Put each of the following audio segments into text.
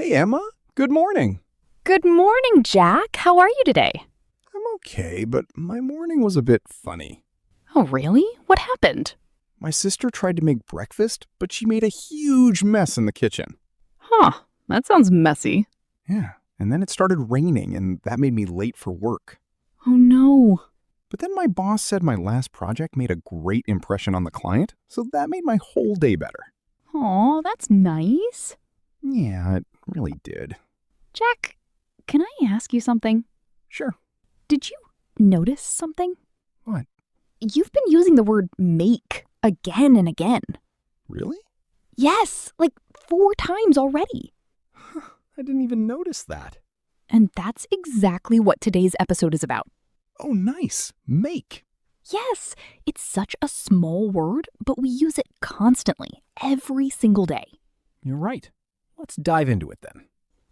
Hey, Emma. Good morning. Good morning, Jack. How are you today? I'm okay, but my morning was a bit funny. Oh, really? What happened? My sister tried to make breakfast, but she made a huge mess in the kitchen. Huh, that sounds messy. Yeah, and then it started raining, and that made me late for work. Oh, no. But then my boss said my last project made a great impression on the client, so that made my whole day better. Aw, that's nice. Yeah, it really did. Jack, can I ask you something? Sure. Did you notice something? What? You've been using the word make again and again. Really? Yes, like 4 times already. I didn't even notice that. And that's exactly what today's episode is about. Oh, nice. Make. Yes, it's such a small word, but we use it constantly, every single day. You're right. Let's dive into it then.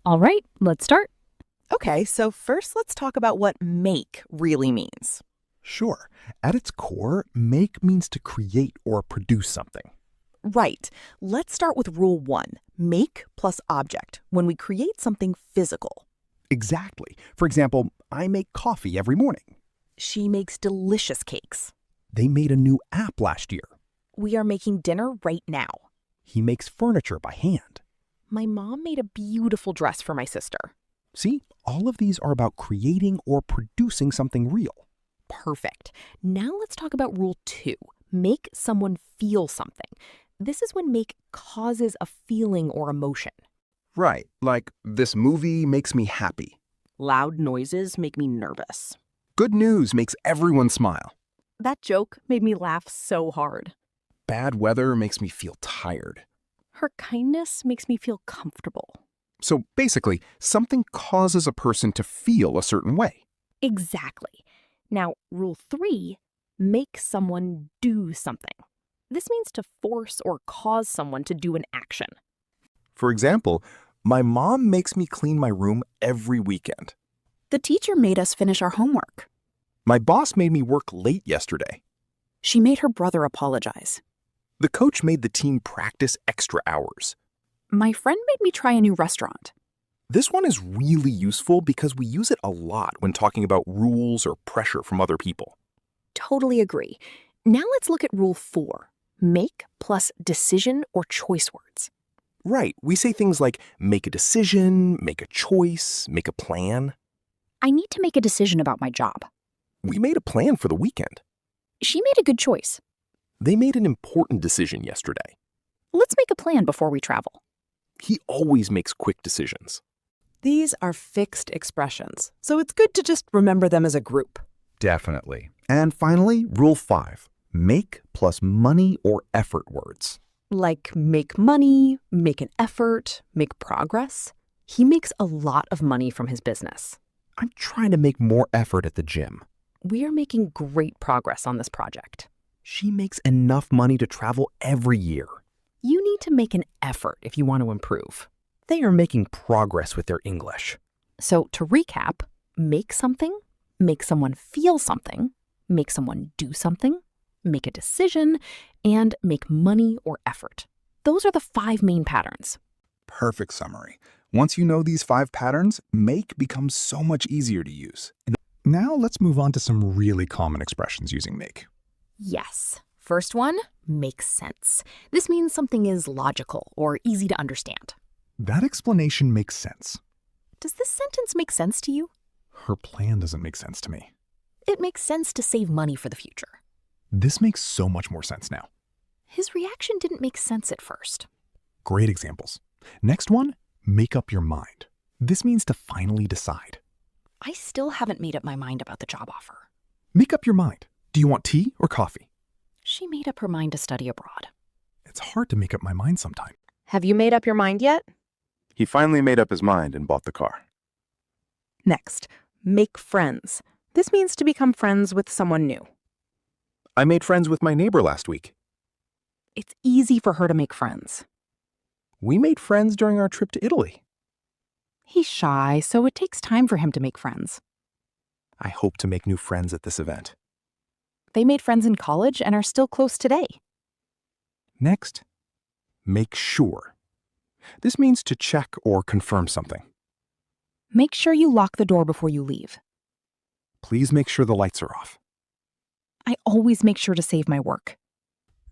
All right, let's start. Okay, so first let's talk about what make really means. Sure. At its core, make means to create or produce something. Right. Let's start with rule 1, make plus object, when we create something physical. Exactly. For example, I make coffee every morning. She makes delicious cakes. They made a new app last year. We are making dinner right now. He makes furniture by hand. My mom made a beautiful dress for my sister. See, all of these are about creating or producing something real. Perfect. Now let's talk about rule 2, make someone feel something. This is when make causes a feeling or emotion. Right, like this movie makes me happy. Loud noises make me nervous. Good news makes everyone smile. That joke made me laugh so hard. Bad weather makes me feel tired. Her kindness makes me feel comfortable. So basically, something causes a person to feel a certain way. Exactly. Now, rule 3, make someone do something. This means to force or cause someone to do an action. For example, my mom makes me clean my room every weekend. The teacher made us finish our homework. My boss made me work late yesterday. She made her brother apologize. The coach made the team practice extra hours. My friend made me try a new restaurant. This one is really useful because we use it a lot when talking about rules or pressure from other people. Totally agree. Now let's look at rule 4, make plus decision or choice words. Right, we say things like make a decision, make a choice, make a plan. I need to make a decision about my job. We made a plan for the weekend. She made a good choice. They made an important decision yesterday. Let's make a plan before we travel. He always makes quick decisions. These are fixed expressions, so it's good to just remember them as a group. Definitely. And finally, rule 5, make plus money or effort words. Like make money, make an effort, make progress. He makes a lot of money from his business. I'm trying to make more effort at the gym. We are making great progress on this project. She makes enough money to travel every year. You need to make an effort if you want to improve. They are making progress with their English. So to recap, make something, make someone feel something, make someone do something, make a decision, and make money or effort. Those are the 5 main patterns. Perfect summary. Once you know these 5 patterns, make becomes so much easier to use. Now let's move on to some really common expressions using make. Yes. First one, makes sense. This means something is logical or easy to understand. That explanation makes sense. Does this sentence make sense to you? Her plan doesn't make sense to me. It makes sense to save money for the future. This makes so much more sense now. His reaction didn't make sense at first. Great examples. Next one, make up your mind. This means to finally decide. I still haven't made up my mind about the job offer. Make up your mind. Do you want tea or coffee? She made up her mind to study abroad. It's hard to make up my mind sometimes. Have you made up your mind yet? He finally made up his mind and bought the car. Next, make friends. This means to become friends with someone new. I made friends with my neighbor last week. It's easy for her to make friends. We made friends during our trip to Italy. He's shy, so it takes time for him to make friends. I hope to make new friends at this event. They made friends in college and are still close today. Next, make sure. This means to check or confirm something. Make sure you lock the door before you leave. Please make sure the lights are off. I always make sure to save my work.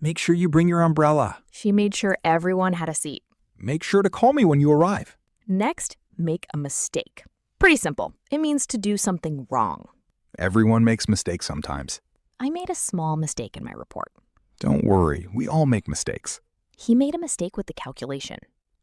Make sure you bring your umbrella. She made sure everyone had a seat. Make sure to call me when you arrive. Next, make a mistake. Pretty simple. It means to do something wrong. Everyone makes mistakes sometimes. I made a small mistake in my report. Don't worry, we all make mistakes. He made a mistake with the calculation.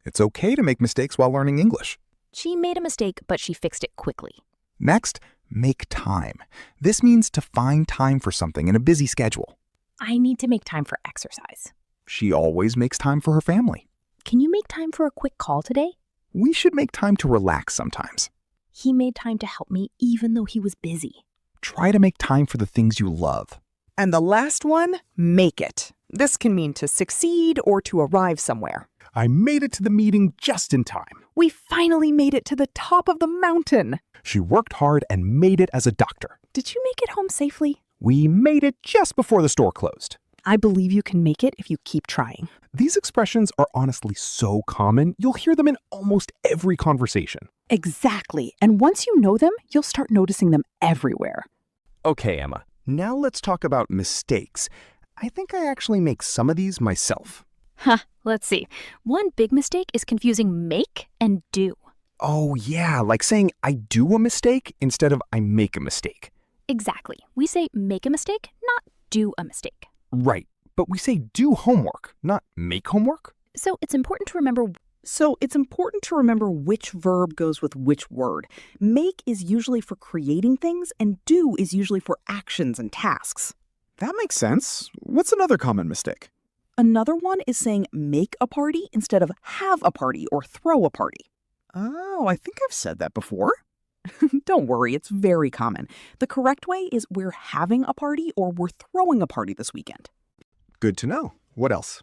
It's okay to make mistakes while learning English. She made a mistake, but she fixed it quickly. Next, make time. This means to find time for something in a busy schedule. I need to make time for exercise. She always makes time for her family. Can you make time for a quick call today? We should make time to relax sometimes. He made time to help me even though he was busy. Try to make time for the things you love. And the last one, make it. This can mean to succeed or to arrive somewhere. I made it to the meeting just in time. We finally made it to the top of the mountain. She worked hard and made it as a doctor. Did you make it home safely? We made it just before the store closed. I believe you can make it if you keep trying. These expressions are honestly so common, you'll hear them in almost every conversation. Exactly. And once you know them, you'll start noticing them everywhere. Okay, Emma. Now let's talk about mistakes. I think I actually make some of these myself. Let's see. One big mistake is confusing make and do. Oh, yeah, like saying I do a mistake instead of I make a mistake. Exactly. We say make a mistake, not do a mistake. Right, but we say do homework, not make homework. So it's important to remember which verb goes with which word. Make is usually for creating things, and do is usually for actions and tasks. That makes sense. What's another common mistake? Another one is saying make a party instead of have a party or throw a party. Oh, I think I've said that before. Don't worry, it's very common. The correct way is we're having a party or we're throwing a party this weekend. Good to know. What else?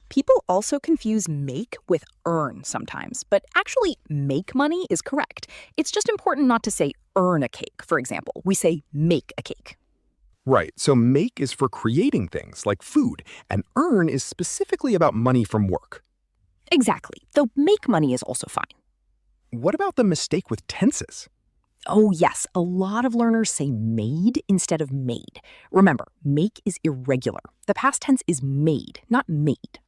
People also confuse make with earn sometimes, but actually make money is correct. It's just important not to say earn a cake, for example. We say make a cake. Right, so make is for creating things like food, and earn is specifically about money from work. Exactly, though make money is also fine. What about the mistake with tenses? Oh yes, a lot of learners say made instead of made. Remember, make is irregular. The past tense is made, not made.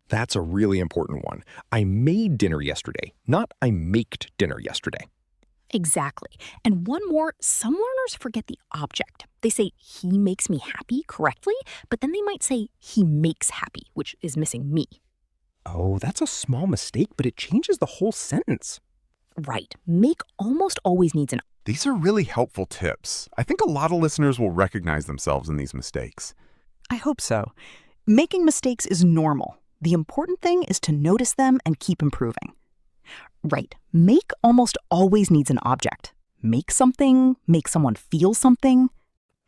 That's a really important one. I made dinner yesterday, not I maked dinner yesterday. exactly. And one more, some learners forget the object. They say he makes me happy correctly, but then they might say he makes happy, which is missing me. Oh, that's a small mistake, but it changes the whole sentence. Right. Make almost always needs an. These are really helpful tips. I think a lot of listeners will recognize themselves in these mistakes. I hope so. Making mistakes is normal. The important thing is to notice them and keep improving. Right. Make almost always needs an object. Make something, make someone feel something.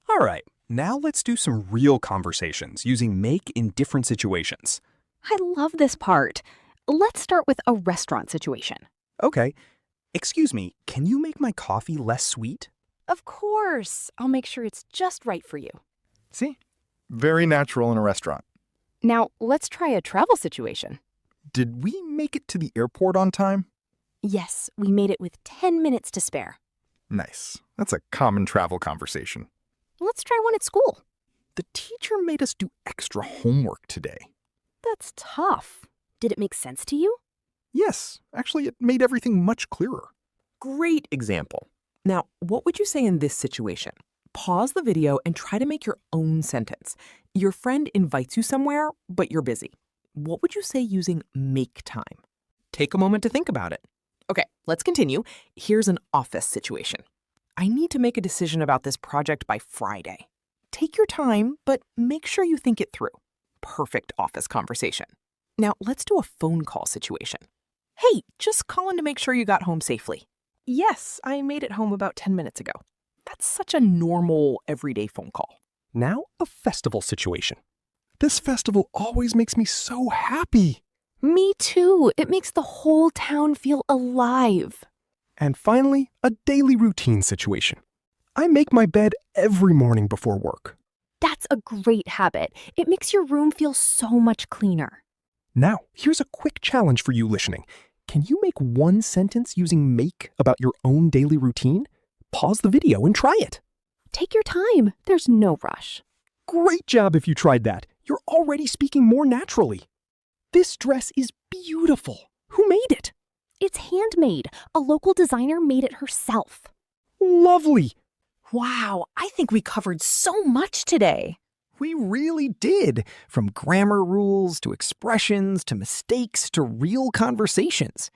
All right, now let's do some real conversations using make in different situations. I love this part. Let's start with a restaurant situation. Okay. Excuse me, can you make my coffee less sweet? Of course. I'll make sure it's just right for you. See? Very natural in a restaurant. Now, let's try a travel situation. Did we make it to the airport on time? Yes, we made it with 10 minutes to spare. Nice. That's a common travel conversation. Let's try one at school. The teacher made us do extra homework today. That's tough. Did it make sense to you? Yes, actually, it made everything much clearer. Great example. Now, what would you say in this situation? Pause the video and try to make your own sentence. Your friend invites you somewhere, but you're busy. What would you say using make time? Take a moment to think about it. Okay, let's continue. Here's an office situation. I need to make a decision about this project by Friday. Take your time, but make sure you think it through. Perfect office conversation. Now, let's do a phone call situation. Hey, just calling to make sure you got home safely. Yes, I made it home about 10 minutes ago. That's such a normal, everyday phone call. Now, a festival situation. This festival always makes me so happy. Me too. It makes the whole town feel alive. And finally, a daily routine situation. I make my bed every morning before work. That's a great habit. It makes your room feel so much cleaner. Now, here's a quick challenge for you listening. Can you make one sentence using make about your own daily routine? Pause the video and try it. Take your time. There's no rush. Great job if you tried that. You're already speaking more naturally. This dress is beautiful. Who made it? It's handmade. A local designer made it herself. Lovely. Wow, I think we covered so much today. We really did. From grammar rules to expressions to mistakes to real conversations.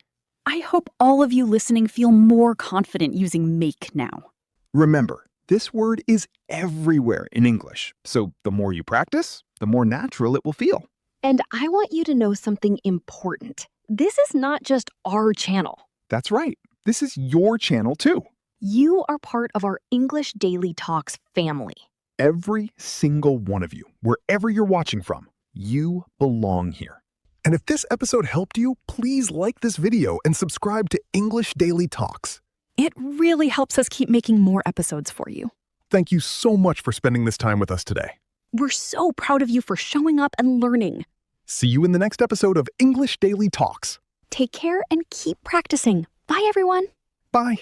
I hope all of you listening feel more confident using make now. Remember, this word is everywhere in English, so the more you practice, the more natural it will feel. And I want you to know something important. This is not just our channel. That's right. This is your channel too. You are part of our English Daily Talks family. Every single one of you, wherever you're watching from, you belong here. And if this episode helped you, please like this video and subscribe to English Daily Talks. It really helps us keep making more episodes for you. Thank you so much for spending this time with us today. We're so proud of you for showing up and learning. See you in the next episode of English Daily Talks. Take care and keep practicing. Bye, everyone. Bye.